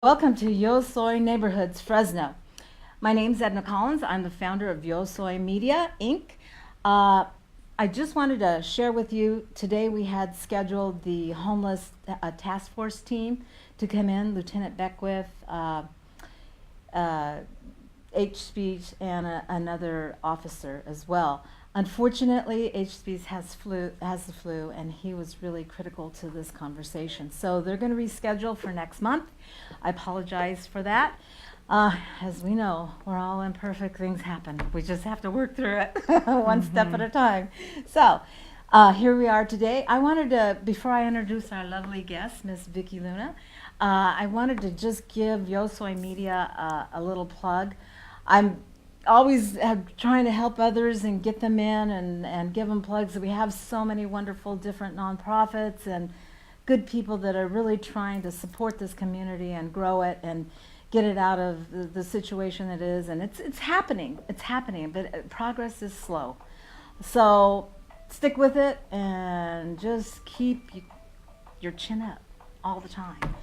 Welcome to Yo Soy Neighborhoods, Fresno. My name's Edna Collins. I'm the founder of Yo Soy Media, Inc. I just wanted to share with you, today we had scheduled the homeless task force team to come in, Lieutenant Beckwith, H. Speech, and another officer as well. Unfortunately, H. Speech has the flu, and he was really critical to this conversation. So they're going to reschedule for next month. I apologize for that. As we know, we're all imperfect, things happen. We just have to work through it one step at a time. So here we are today. I wanted to, before I introduce our lovely guest, Miss Vicky Luna, I wanted to just give Yo Soy Media a little plug. I'm always trying to help others and get them in and give them plugs. We have so many wonderful different nonprofits and good people that are really trying to support this community and grow it and get it out of the situation it is. And it's happening, but progress is slow. So stick with it and just keep your chin up all the time.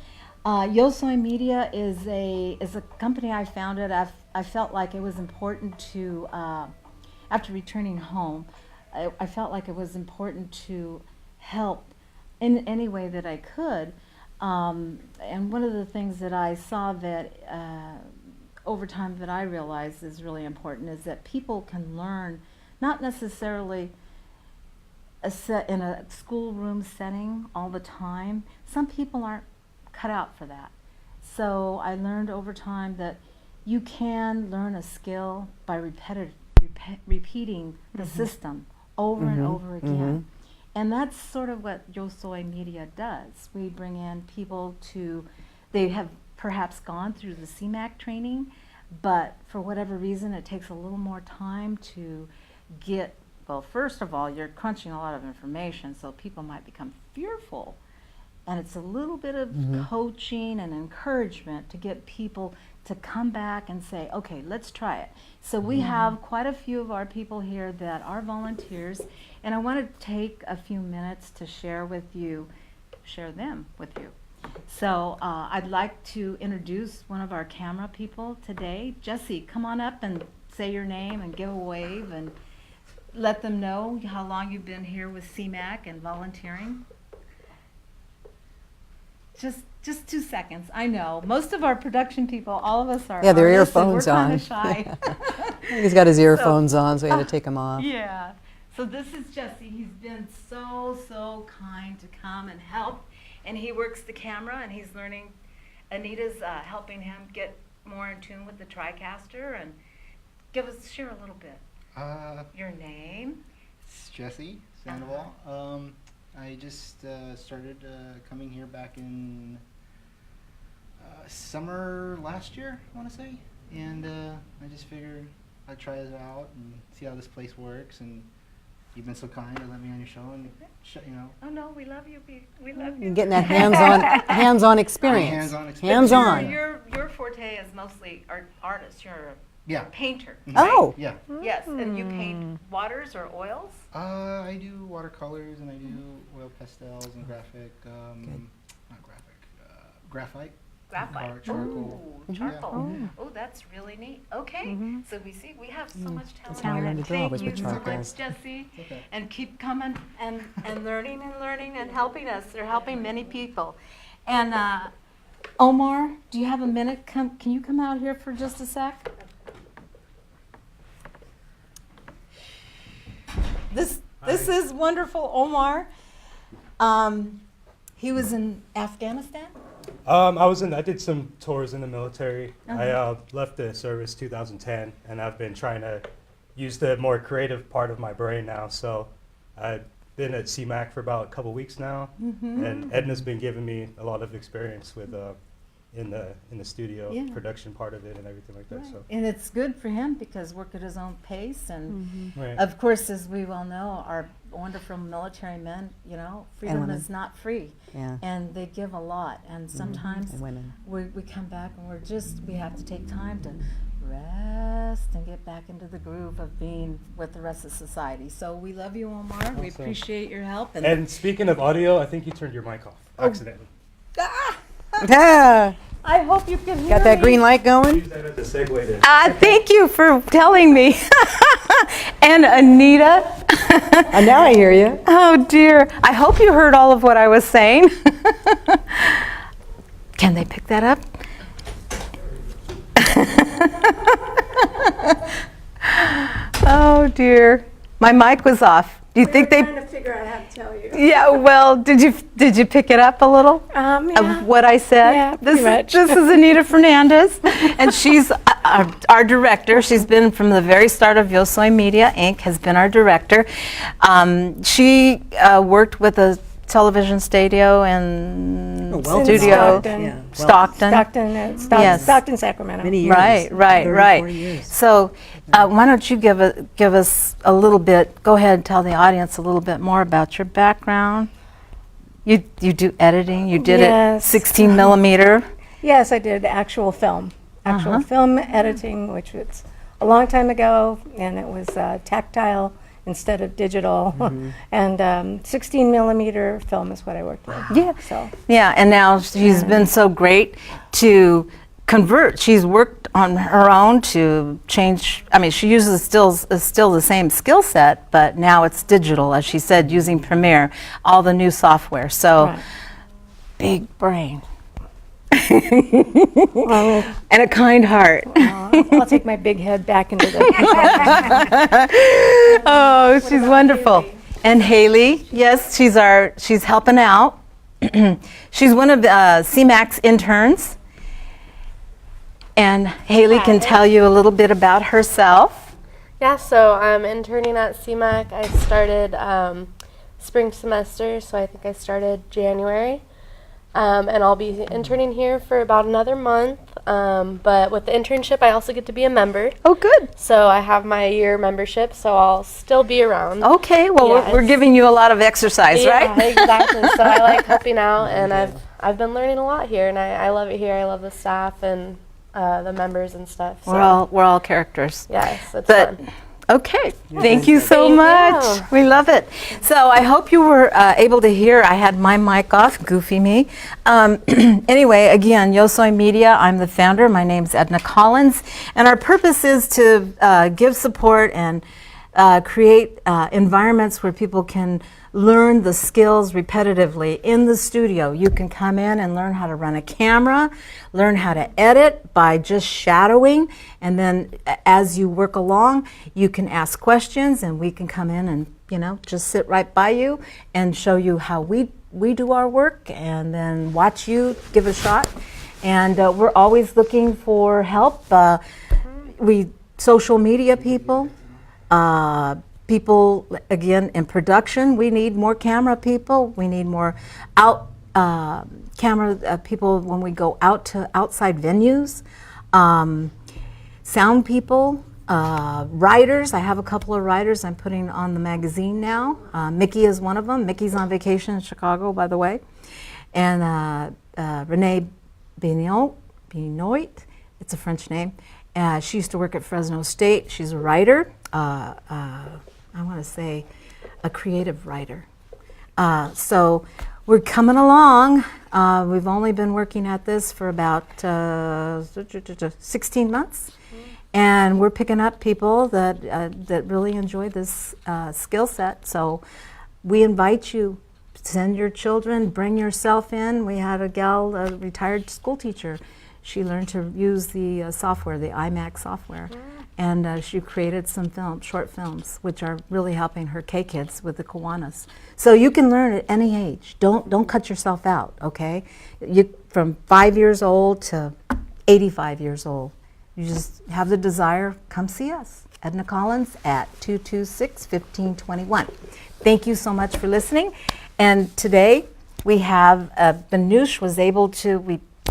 Yo Soy Media is a company I founded. I felt like it was important to, after returning home, I felt like it was important to help in any way that I could. And one of the things that I saw that over time that I realized is really important is that people can learn, not necessarily in a schoolroom setting all the time. Some people aren't cut out for that. So I learned over time that you can learn a skill by repeating the system over and over again. And that's sort of what Yo Soy Media does. We bring in people they have perhaps gone through the CMAC training, but for whatever reason it takes a little more time to get, well, first of all, you're crunching a lot of information, so people might become fearful. And it's a little bit of coaching and encouragement to get people to come back and say, okay, let's try it. So we have quite a few of our people here that are volunteers, and I want to take a few minutes to share them with you. So I'd like to introduce one of our camera people today. Jesse, come on up and say your name and give a wave and let them know how long you've been here with CMAC and volunteering. Just 2 seconds. I know most of our production people, all of us are. Yeah, their artists, earphones we're on. Kind of shy. He's got his earphones on, so he had to take them off. Yeah. So this is Jesse. He's been so kind to come and help, and he works the camera, and he's learning. Anita's helping him get more in tune with the TriCaster, and share a little bit. Your name? It's Jesse Sandoval. I just started coming here back in summer last year, I want to say, and I just figured I'd try it out and see how this place works. And you've been so kind to let me on your show, and Oh no, we love you. We love you. You're getting that hands-on experience. Hands-on experience. Hands-on. Your forte is mostly artist. You're a painter. Oh. Yeah. Yes, and you paint waters or oils? I do watercolors, and I do oil pastels and graphite. Graphite. Or charcoal. Charcoal. Oh, that's really neat. Okay, so we have so much talent how I here. learned to draw, was Thank with you so charcoals. much, Jesse. Okay. And keep coming and learning and helping us. They're helping many people. And Omar, do you have a minute? Can you come out here for just a sec? This is wonderful, Omar. He was in Afghanistan. I did some tours in the military. I left the service 2010, and I've been trying to use the more creative part of my brain now. So I've been at CMAC for about a couple weeks now, and Edna's been giving me a lot of experience with in the studio production part of it and everything like that. So And it's good for him because work at his own pace, and right. of course, as we well know, our wonderful military men, freedom women. is not free, Yeah. and they give a lot, and sometimes And women. we come back and we have to take time to rest and get back into the groove of being with the rest of society. So we love you, Omar. We Awesome. appreciate your help. And speaking of audio, I think you turned your mic off accidentally. Ah! Yeah. I hope you can hear Got that me. green light going? Use that as a segue to Thank you for telling me. And Anita. Now I hear you. Oh dear. I hope you heard all of what I was saying. Can they pick that up? Oh dear. My mic was off. Do you think they? Trying to figure out how to tell you. Yeah. Well, did you pick it up a little? Yeah. Of what I said. Yeah, this, pretty much. This is Anita Fernandez, and she's our director. She's been from the very start of Yo Soy Media Inc. has been our director. She worked with a television studio and well, studio. Stockton. Yeah. Stockton. Yes. Stockton, Sacramento. Many years. Right, 34 years. So, why don't you give us a little bit? Go ahead and tell the audience a little bit more about your background. You do editing. You did it Yes. 16 millimeter. Yes, I did actual film. Actual film editing, which was a long time ago, and it was tactile instead of digital. And 16 millimeter film is what I worked with. Yeah. So, Yeah, and now she's been so great to convert. She's worked on her own to change. I mean, she uses still the same skill set, but now it's digital, as she said, using Premiere, all the new software. So, Right. big brain well, and a kind heart. I'll take my big head back into the. Oh, she's wonderful. And Haley, yes, she's helping out. She's one of CMAC's interns. And Haley can tell you a little bit about herself. Yeah, so I'm interning at CMAC. I started spring semester, so I think I started January. And I'll be interning here for about another month. But with the internship, I also get to be a member. Oh, good. So I have my year membership, so I'll still be around. Okay, well, we're Yes. giving you a lot of exercise, Yeah, right? exactly. So I like helping out, and I've been learning a lot here, and I love it here. I love the staff and the members and stuff. So We're all characters. yes, it's But fun. okay, thank you so Thank much. you. We love it. So I hope you were able to hear. I had my mic off, goofy me. Anyway, again, Yo Soy Media. I'm the founder. My name's Edna Collins, and our purpose is to give support and create environments where people can learn the skills repetitively in the studio. You can come in and learn how to run a camera, learn how to edit by just shadowing, and then as you work along, you can ask questions and we can come in and just sit right by you and show you how we do our work and then watch you give a shot. And we're always looking for help. We social media people, people, again, in production, we need more camera people. We need more camera people when we go out to outside venues. Sound people, writers. I have a couple of writers I'm putting on the magazine now. Mickey is one of them. Mickey's on vacation in Chicago, by the way. And Renee Benoit, it's a French name. She used to work at Fresno State. She's a writer. I want to say a creative writer. So we're coming along. We've only been working at this for about 16 months. And we're picking up people that really enjoy this skill set. So we invite you, send your children, bring yourself in. We had a gal, a retired school teacher. She learned to use the software, the iMac software. And she created some short films, which are really helping her K-kids with the Kiwanis. So you can learn at any age. Don't cut yourself out, okay? From 5 years old to 85 years old. You just have the desire, come see us. Edna Collins at 226-1521. Thank you so much for listening. And today we have, Banush we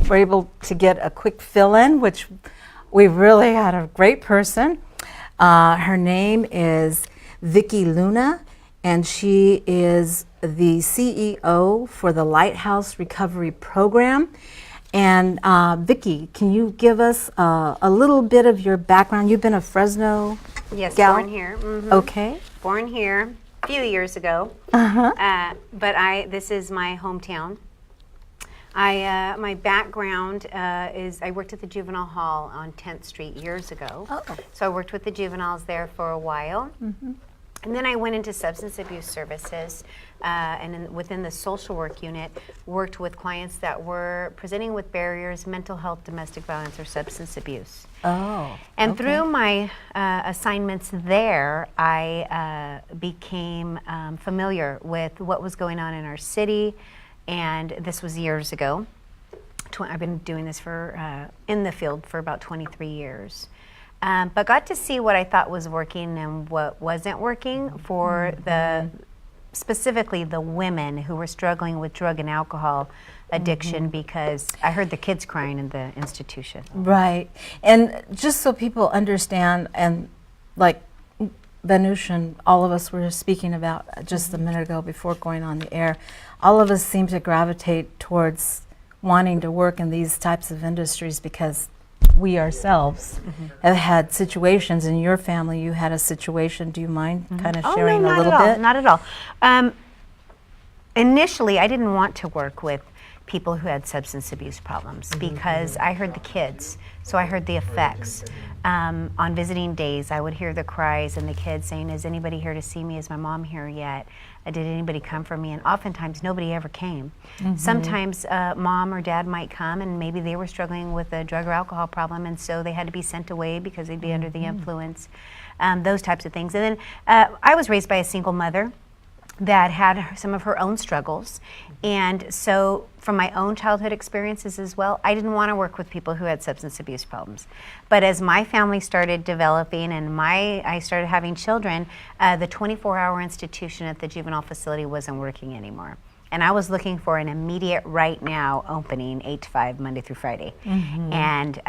were able to get a quick fill-in, which we really had a great person. Her name is Vicky Luna, and she is the CEO for the House Recovery Program. And Vicky, can you give us a little bit of your background? You've been a Fresno Yes, gal? born here. Okay. Born here a few years ago. But this is my hometown. My background is I worked at the juvenile hall on 10th Street years ago. Oh. So I worked with the juveniles there for a while. And then I went into substance abuse services within the social work unit, worked with clients that were presenting with barriers, mental health, domestic violence, or substance abuse. Oh. And okay. through my assignments there, I became familiar with what was going on in our city, and this was years ago. I've been doing this for in the field for about 23 years. But got to see what I thought was working and what wasn't working for specifically the women who were struggling with drug and alcohol addiction, because I heard the kids crying in the institution. Right. And just so people understand, and like Vanush and all of us were speaking about just a minute ago before going on the air, all of us seem to gravitate towards wanting to work in these types of industries because we ourselves have had situations. In your family, you had a situation. Do you mind kind of sharing a little bit? Not at all. Initially, I didn't want to work with people who had substance abuse problems because I heard the kids, so I heard the effects. On visiting days, I would hear the cries and the kids saying, "Is anybody here to see me? Is my mom here yet? Did anybody come for me?" And oftentimes nobody ever came. Sometimes mom or dad might come and maybe they were struggling with a drug or alcohol problem, and so they had to be sent away because they'd be under the influence, those types of things. And then I was raised by a single mother that had some of her own struggles. And so from my own childhood experiences as well, I didn't want to work with people who had substance abuse problems. But as my family started developing and I started having children, the 24-hour institution at the juvenile facility wasn't working anymore. And I was looking for an immediate right now opening, 8 to 5, Monday through Friday. And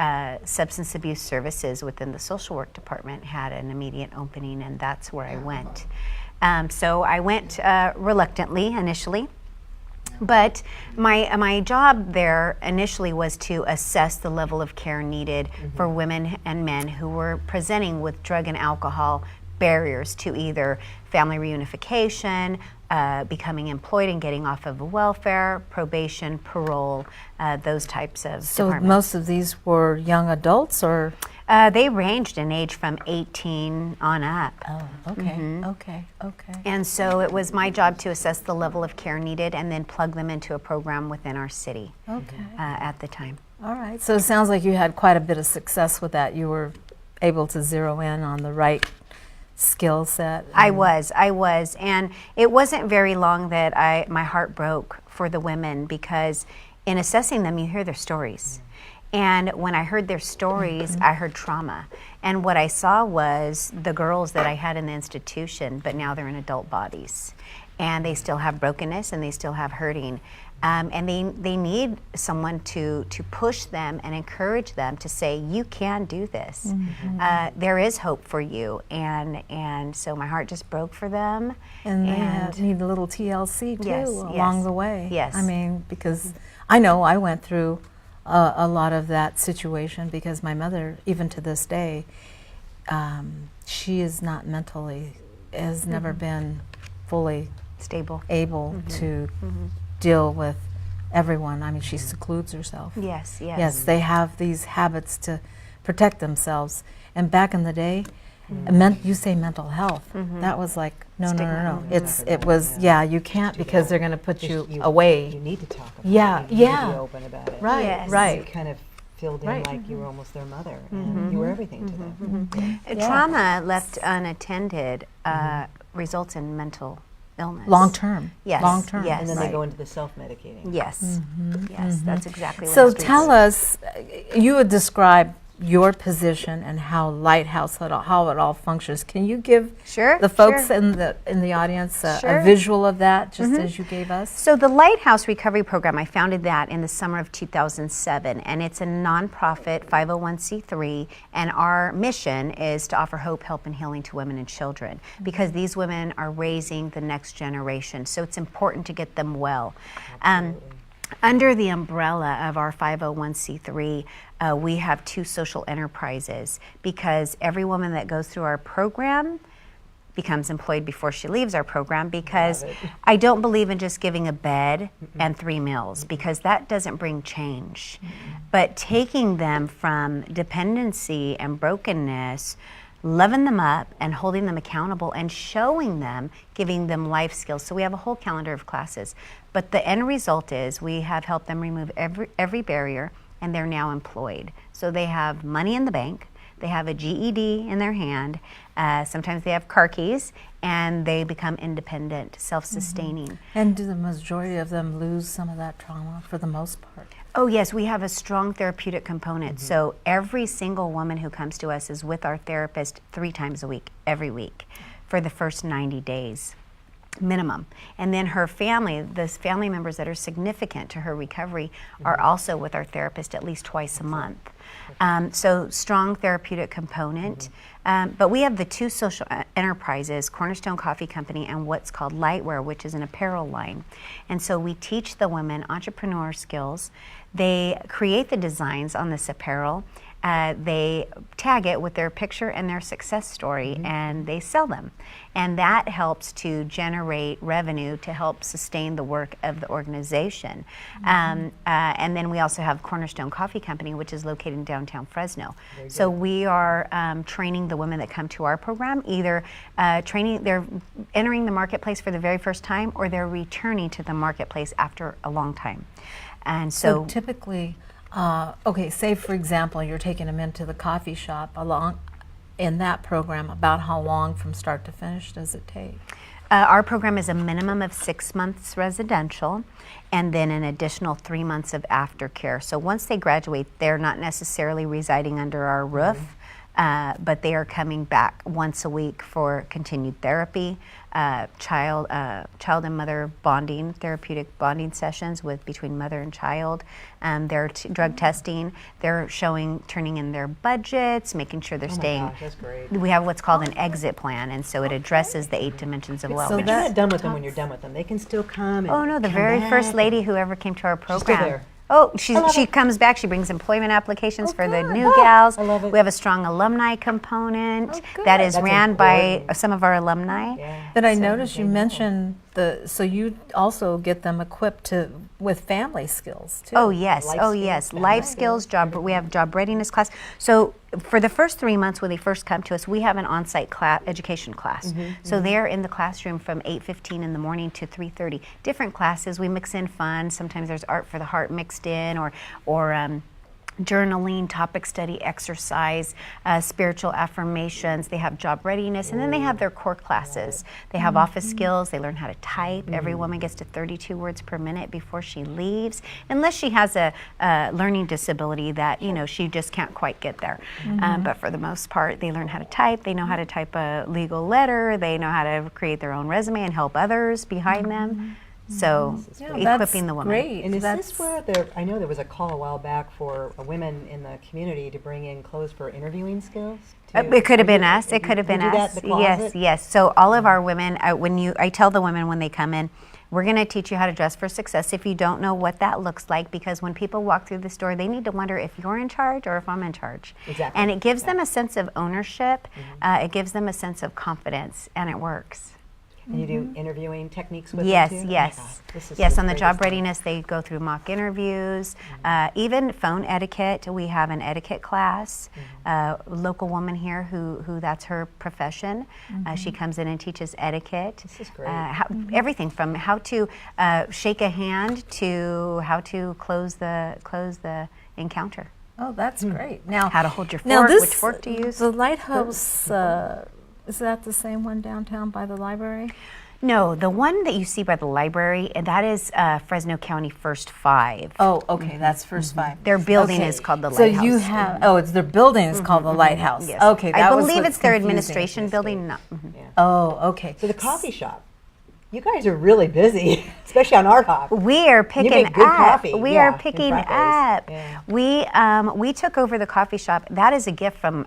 substance abuse services within the social work department had an immediate opening, and that's where I went. So I went reluctantly initially, but my job there initially was to assess the level of care needed for women and men who were presenting with drug and alcohol barriers to either family reunification, becoming employed and getting off of welfare, probation, parole, those types of departments. Most of these were young adults, or? They ranged in age from 18 on up. Oh, okay, okay. And so it was my job to assess the level of care needed and then plug them into a program within our city at the time. All right. So it sounds like you had quite a bit of success with that. You were able to zero in on the right skill set. I was. And it wasn't very long that my heart broke for the women, because in assessing them, you hear their stories. And when I heard their stories, I heard trauma. And what I saw was the girls that I had in the institution, but now they're in adult bodies. And they still have brokenness and they still have hurting. And they need someone to push them and encourage them to say, you can do this. There is hope for you. And so my heart just broke for them. And they need a little TLC too along the way. Yes. I mean, because I know I went through a lot of that situation, because my mother, even to this day, she is not mentally, has never been fully stable, able to deal with everyone. I mean, she secludes herself. Yes. Yes, they have these habits to protect themselves. And back in the day, you say mental health. That was like, no. It was, you can't, because they're going to put you away. You need to talk about it. Yeah, You need to be open about it. Right, Yes. right. You kind of filled in like you were almost their mother, and you were everything to them. Trauma left unattended results in mental illness. Long term. Yes. Long term. Yes. And then they go into the self-medicating. Yes. Yes, that's exactly what So the streets tell do. us, you would describe your position and how Lighthouse, how it all functions. Can you give Sure, the folks sure. in the audience Sure. a visual of that, just as you gave us? So the House Recovery Program, I founded that in the summer of 2007, and it's a nonprofit 501c3, and our mission is to offer hope, help, and healing to women and children, because these women are raising the next generation, so it's important to get them well. Under the umbrella of our 501c3, we have 2 social enterprises, because every woman that goes through our program becomes employed before she leaves our program, because I don't believe in just giving a bed and 3 meals, because that doesn't bring change. But taking them from dependency and brokenness, loving them up and holding them accountable and showing them, giving them life skills. So we have a whole calendar of classes. But the end result is we have helped them remove every barrier, and they're now employed. So they have money in the bank, they have a GED in their hand, sometimes they have car keys, and they become independent, self-sustaining. And do the majority of them lose some of that trauma for the most part? Oh yes, we have a strong therapeutic component. So every single woman who comes to us is with our therapist 3 times a week, every week, for the first 90 days. Minimum. And then her family, the family members that are significant to her recovery, are also with our therapist at least twice a month. So strong therapeutic component. But we have the 2 social enterprises, Cornerstone Coffee Company and what's called Lightwear, which is an apparel line. And so we teach the women entrepreneur skills. They create the designs on this apparel. They tag it with their picture and their success story, and they sell them. And that helps to generate revenue to help sustain the work of the organization. And then we also have Cornerstone Coffee Company, which is located in downtown Fresno. So we are training the women that come to our program, either they're entering the marketplace for the very first time, or they're returning to the marketplace after a long time. And So typically, okay, say for example, you're taking them into the coffee shop. In that program, about how long from start to finish does it take? Our program is a minimum of 6 months residential, and then an additional 3 months of aftercare. So once they graduate, they're not necessarily residing under our roof, but they are coming back once a week for continued therapy, child and mother bonding, therapeutic bonding sessions between mother and child. They're drug testing. They're turning in their budgets, making sure they're staying. Oh my gosh, that's great. We have what's called an exit plan, and so it addresses the 8 dimensions of So wellness. but you're not done with them when you're done with them. They can still come and Oh no, the come very first back. lady who ever came to our still program. there. Oh, love she it. comes back. She brings employment applications for the good. new gals. I love it. We have a strong alumni component good. that is That's ran by important. some of our alumni. Yeah. But I So noticed you they know. mentioned so you also get them equipped with family skills too. Oh yes, Life oh skills, yes, family life skills, skills, we have job readiness class. So for the first 3 months when they first come to us, we have an on-site education class. So they're in the classroom from 8:15 in the morning to 3:30. Different classes, we mix in fun. Sometimes there's art for the heart mixed in, or journaling, topic study, exercise, spiritual affirmations. They have job readiness, and then they have their core classes. They have office skills. They learn how to type. Every woman gets to 32 words per minute before she leaves, unless she has a learning disability that she just can't quite get there. But for the most part, they learn how to type. They know how to type a legal letter. They know how to create their own resume and help others behind them. So equipping the woman. Great. And is That's this where I know there was a call a while back for women in the community to bring in clothes for interviewing skills? It could have been us. It could have been You do that us. in the closet? Yes. So all of our women, I tell the women when they come in, we're going to teach you how to dress for success if you don't know what that looks like, because when people walk through the store, they need to wonder if you're in charge or if I'm in charge. Exactly. And it gives them a sense of ownership. It gives them a sense of confidence, and it works. And you do interviewing techniques with Yes, them too? Oh my yes. God, this is Yes, the on the job greatest thing. readiness, they go through mock interviews, even phone etiquette. We have an etiquette class. A local woman here who that's her profession. She comes in and teaches etiquette. This is great. Everything from how to shake a hand to how to close the encounter. Oh, that's great. Now, How to hold your now fork, this, which fork to use. The lighthouse, is that the same one downtown by the library? No, the one that you see by the library, that is Fresno County First Five. Oh, okay, that's First Five. Their building Okay. is called the So Lighthouse. you have, it's their building is called the Lighthouse. Yes. Okay, that I was believe what's it's their confusing. administration building. No. Oh, okay. So the coffee shop. You guys are really busy, especially on Art Hop. We are picking make good up. coffee, We yeah, are and picking frappes. up. Yeah. We took over the coffee shop. That is a gift from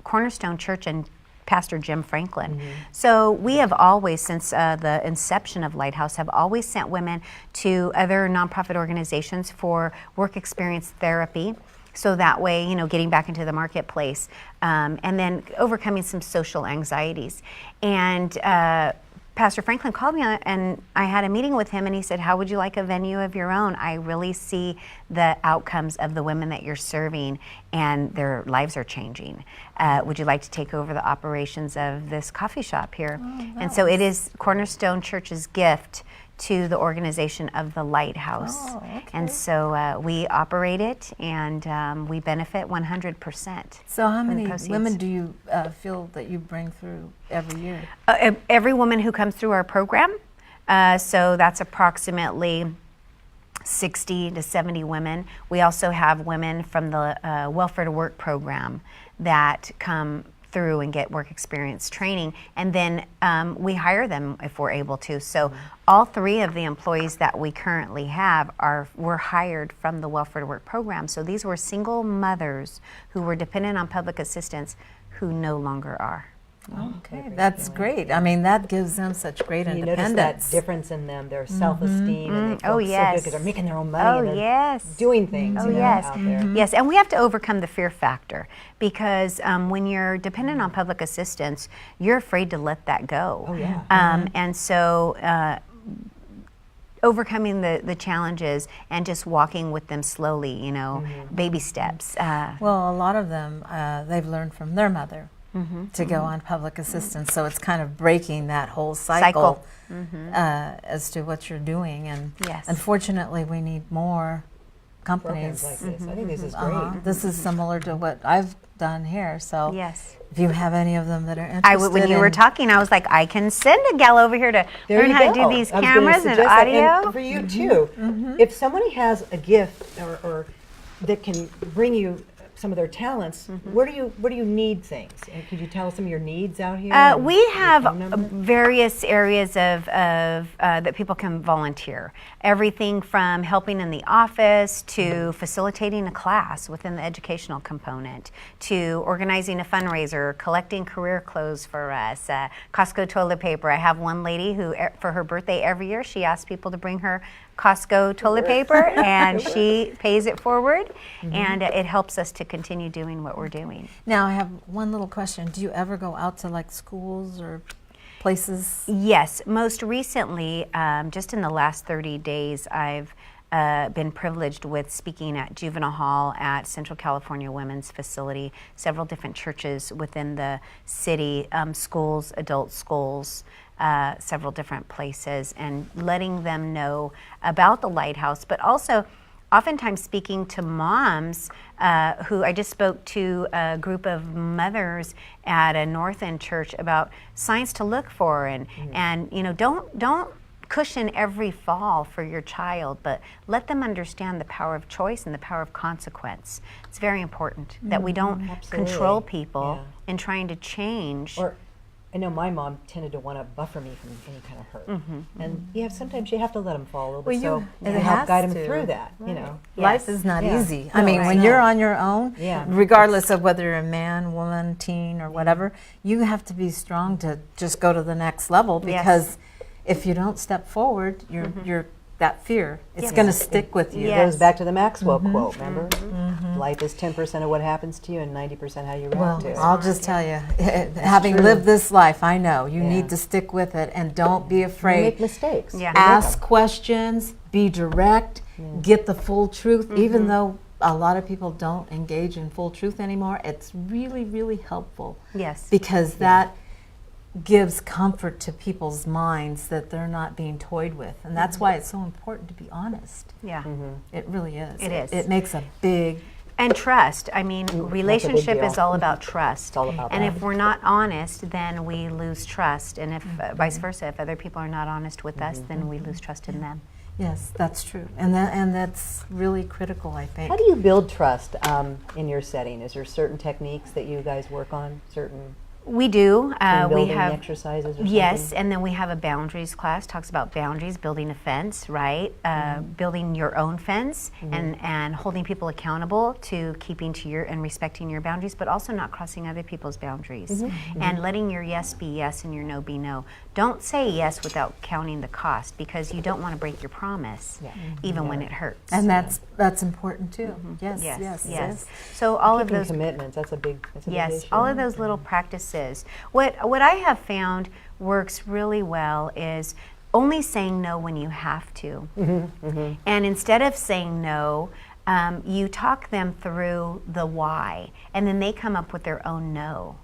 Cornerstone Church and Pastor Jim Franklin. So we have always, since the inception of Lighthouse, have always sent women to other nonprofit organizations for work experience therapy. So that way, getting back into the marketplace, and then overcoming some social anxieties. And Pastor Franklin called me and I had a meeting with him, and he said, how would you like a venue of your own? I really see the outcomes of the women that you're serving, and their lives are changing. Would you like to take over the operations of this coffee shop here? And so it is Cornerstone Church's gift to the organization of the Lighthouse. Oh, okay. And so we operate it, and we benefit 100%. So how from the many proceeds. women do you feel that you bring through every year? Every woman who comes through our program, so that's approximately 60 to 70 women. We also have women from the Welfare to Work program that come through and get work experience training, and then we hire them if we're able to. So all 3 of the employees that we currently have were hired from the Welfare to Work program. So these were single mothers who were dependent on public assistance who no longer are. Okay, that's great. I mean, that gives them such great You notice independence. that difference in them, their self-esteem, and they feel Oh, so good yes. because they're making their own money and they're yes. doing things Yes. out there. Yes, and we have to overcome the fear factor, because when you're dependent on public assistance, you're afraid to let that go. Oh, yeah. And so overcoming the challenges and just walking with them slowly, baby steps. Well, a lot of them, they've learned from their mother to go on public assistance. So it's kind of breaking that whole cycle, as to what you're doing. And Yes. unfortunately, we need more Programs companies. like this. I think this is great. This is similar to what I've done here. So Yes. if you have any of them that are interested When you were in- talking, I was like, I can send a gal over here to There learn you how to go. do these I was gonna cameras and suggest that. audio. And for you too, if somebody has a gift or that can bring you some of their talents, where do you need things? And could you tell us some of your needs out here? and We your have phone number? various areas of that people can volunteer. Everything from helping in the office to facilitating a class within the educational component to organizing a fundraiser, collecting career clothes for us, Costco toilet paper. I have one lady who, for her birthday every year, she asks people to bring her Costco toilet paper, and she pays it forward, and it helps us to continue doing what we're doing. Now, I have one little question. Do you ever go out to like schools or places? Yes, most recently, just in the last 30 days, I've been privileged with speaking at Juvenile Hall, at Central California Women's Facility, several different churches within the city, schools, adult schools, several different places, and letting them know about the Lighthouse, but also oftentimes speaking to moms who I just spoke to a group of mothers at a North End church about signs to look for, and don't cushion every fall for your child, but let them understand the power of choice and the power of consequence. It's very important that we don't control people in trying to change. Or I know my mom tended to want to buffer me from any kind of hurt, and sometimes you have to let them fall a little bit. Well, So it you help has guide them to. through that. Life is not Yeah. easy. No, I mean, it's when not. you're on your own, Yeah. regardless of whether you're a man, woman, teen, or whatever, you have to be strong to just go to the next level, because if you don't step forward, you're that fear, it's going to stick with you. It goes back to the Maxwell quote, remember? Life is 10% of what happens to you and 90% how you react Well, to it. I'll just tell you, having lived this life, I know you need to stick with it and don't be You afraid. make mistakes. Yeah. You make Ask 'em. questions, be direct, get the full truth. Even though a lot of people don't engage in full truth anymore, it's really, really helpful, Yes. because that gives comfort to people's minds that they're not being toyed with. And that's why it's so important to be honest. Yeah. It really is. It is. It makes a big And trust. I mean, relationship deal. is all about trust. It's all about and that. if we're not honest, then we lose trust. And if vice versa, if other people are not honest with us, then we lose trust in them. Yes, that's true. And that's really critical, I think. How do you build trust in your setting? Is there certain techniques that you guys work on? Certain We do. Team We building have exercises or something? Yes, and then we have a boundaries class, talks about boundaries, building a fence, right? Building your own fence and holding people accountable to keeping to your and respecting your boundaries, but also not crossing other people's boundaries. And letting your yes be yes and your no be no. Don't say yes without counting the cost, because you don't want to break your promise, even when it hurts. And that's important too. Yes, yes, yes. So all of Keeping those commitments, that's a big Yes, issue. all of those little practices. What I have found works really well is only saying no when you have to. And instead of saying no, you talk them through the why, and then they come up with their own no.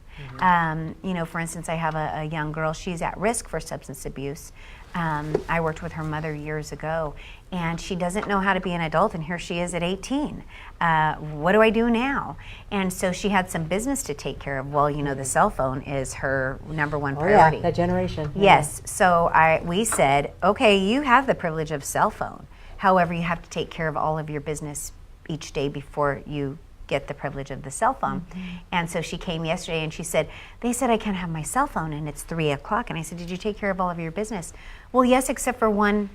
You know, for instance, I have a young girl, she's at risk for substance abuse. I worked with her mother years ago, and she doesn't know how to be an adult, and here she is at 18. What do I do now? And so she had some business to take care of. Well, you know, the cell phone is her number one priority. Yeah, that generation. Yes, so we said, okay, you have the privilege of cell phone. However, you have to take care of all of your business each day before you get the privilege of the cell phone. And so she came yesterday and she said, they said I can't have my cell phone and it's 3 o'clock. And I said, did you take care of all of your business? Well, yes, except for one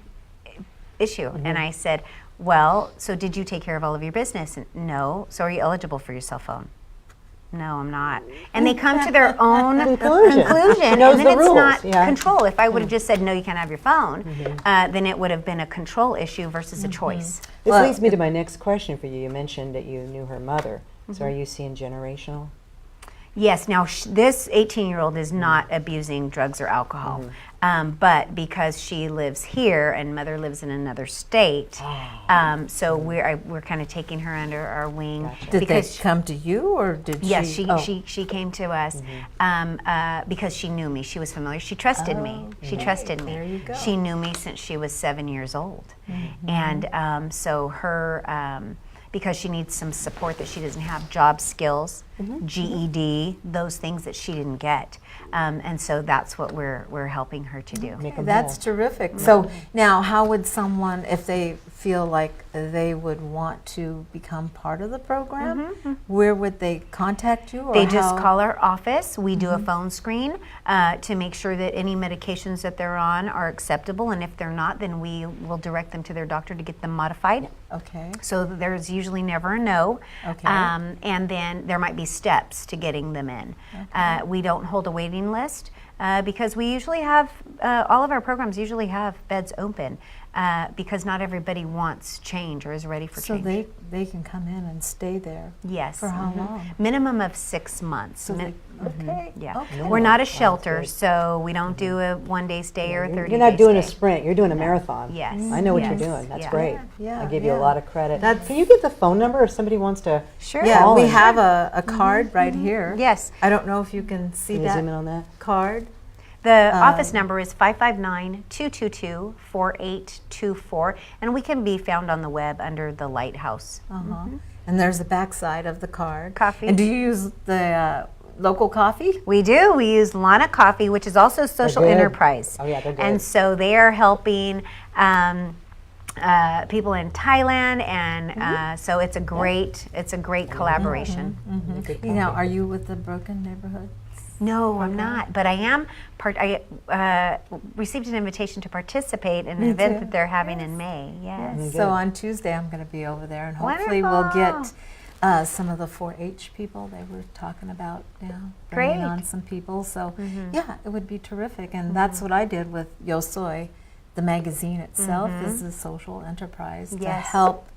issue. And I said, well, so did you take care of all of your business? And, no. So are you eligible for your cell phone? No, I'm not. And they come to their own conclusion. And knows then the it's rules, not yeah. control. If I would have just said, no, you can't have your phone, then it would have been a control issue versus a choice. This leads me to my next question for you. You mentioned that you knew her mother. So are you seeing generational? Yes, now this 18-year-old is not abusing drugs or alcohol, but because she lives here and mother lives in another state, so we're kind of taking her under our wing. Gotcha. Did they because come to you, or did Yes, she? she came to us because she knew me. She was familiar. She trusted me. She trusted me. There you go. She knew me since she was 7 years old, and so her. Because she needs some support that she doesn't have, job skills, GED, those things that she didn't get, and so that's what we're helping her to do. Make 'em That's whole. terrific. So now, how would someone, if they feel like they would want to become part of the program, where would they contact you? Or They just how? call our office. We do a phone screen to make sure that any medications that they're on are acceptable, and if they're not, then we will direct them to their doctor to get them modified. Okay. So there's usually never a no. Okay. And then there might be steps to getting them in. We don't hold a waiting list because we usually have, all of our programs usually have beds open because not everybody wants change or is ready for So change. they can come in and stay there. Yes. For how long? Minimum of 6 months. So they, okay. Yeah. Okay. We're not a shelter, so we don't do a 1-day stay or a 30-day stay. You're not doing a sprint. You're doing a marathon. Yes. I know what Yes. you're doing. That's Yeah. great. Yeah, I give you yeah. a lot of credit. That's- Can you get the phone number if somebody wants to? Sure. Yeah, Call we and- have a card right here. Yes. I don't know if you can see Can you that zoom in on that? card. The office number is 559-222-4824, and we can be found on the web under the Lighthouse. And there's the backside of the card. Coffee. And do you use the local coffee? We do. We use Lana Coffee, which is also social good. enterprise. Oh, yeah, they're good. And so they are helping people in Thailand, and so it's a great collaboration. Good Now, coffee. are you with the Broken Neighborhood? No, I'm not, but I am. I received an invitation to participate in an event too. that they're having in May. Yes. So on Tuesday, I'm going to be over there, and hopefully we'll get some of the 4-H people they were talking about now, bringing Great. on some people. So yeah, it would be terrific. And that's what I did with Yo Soy. The magazine itself is a social enterprise to Yes. help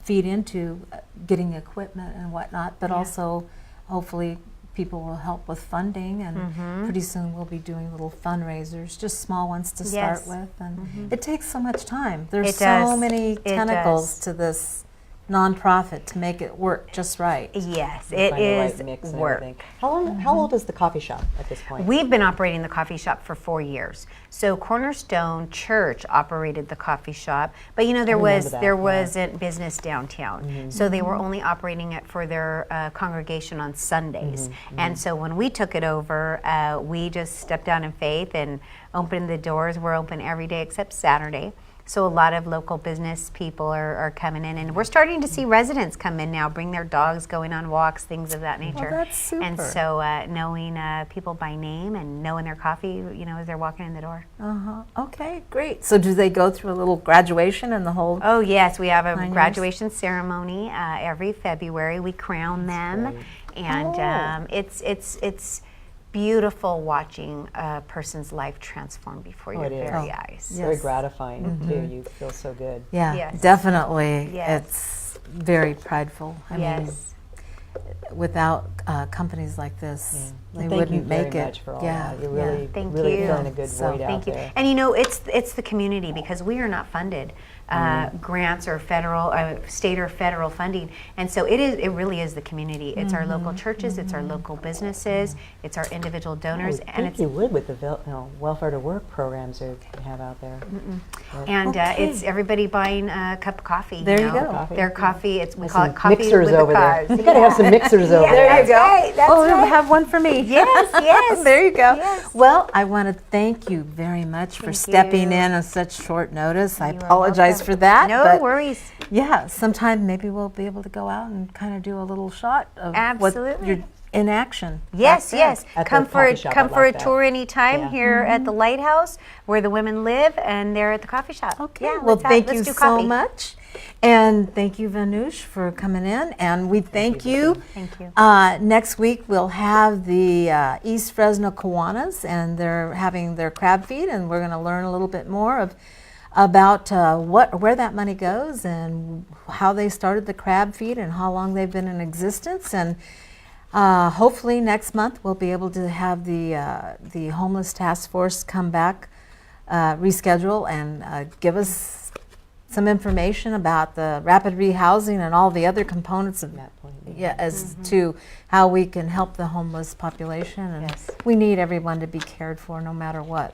feed into getting equipment and whatnot, but also hopefully people will help with funding, and pretty soon we'll be doing little fundraisers, just small ones to start Yes. with. And it takes so much time. There's It so does. many It tentacles does. to this nonprofit to make it work just right. Yes, You it find the right is mix and work. everything. How old is the coffee shop at this point? We've been operating the coffee shop for 4 years. So Cornerstone Church operated the coffee shop, but you know remember that, there yeah. wasn't business downtown, so they were only operating it for their congregation on Sundays. And so when we took it over, we just stepped out in faith and opened the doors. We're open every day except Saturday. So a lot of local business people are coming in, and we're starting to see residents come in now, bring their dogs, going on walks, things of that nature. that's super. And so knowing people by name and knowing their coffee, as they're walking in the door. Okay, great. So do they go through a little graduation and the whole? Oh yes, we have a 9 years? graduation ceremony every February. We crown them, and it's beautiful watching a person's life transform before your it is. very eyes. It's very Yes. gratifying too. You feel so good. Yeah, Yes. definitely. Yes. It's very prideful. I mean, Yes. without companies like this, Well, they thank you wouldn't make very it. much for all yeah, that. You're really, Thank really you. filling a good So, void out Thank you. there. And it's the community, because we are not funded grants or federal, state or federal funding, and so it really is the community. It's our local churches, it's our local businesses, it's our individual donors, I and think you would with the welfare to work programs that you have out there. it's everybody buying a cup of coffee. There you know? go. Coffee. Their coffee. We There's call some it coffee mixers with over a there. cause. You gotta have some mixers over there. There you go. That's Oh, right. have one for me. Yes, yes. There you go. Yes. Well, I want to thank you very much for Thank stepping you. in on such short notice. I You are apologize welcome. for that. No but worries. Yeah, sometime maybe we'll be able to go out and kind of do a little shot of what Absolutely. you're in action. Yes, back yes. At the Come for coffee shop, come I for like a that. tour anytime Yeah. here at the Lighthouse, where the women live, and they're at the coffee shop. Okay. Yeah, Well, thank let's you do so coffee. much. And thank you, Vanush, for coming in. And we thank you. Thank you. Next week, we'll have the East Fresno Kiwanis, and they're having their crab feed, and we're going to learn a little bit more about where that money goes and how they started the crab feed and how long they've been in existence. And hopefully next month we'll be able to have the homeless task force come back, reschedule, and give us some information about the rapid rehousing and all the other components of That point. as to how we can help the homeless population. And Yes. we need everyone to be cared for no matter what,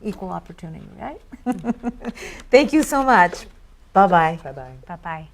equal opportunity, right? Thank you so much. Bye-bye. Bye-bye. Bye bye.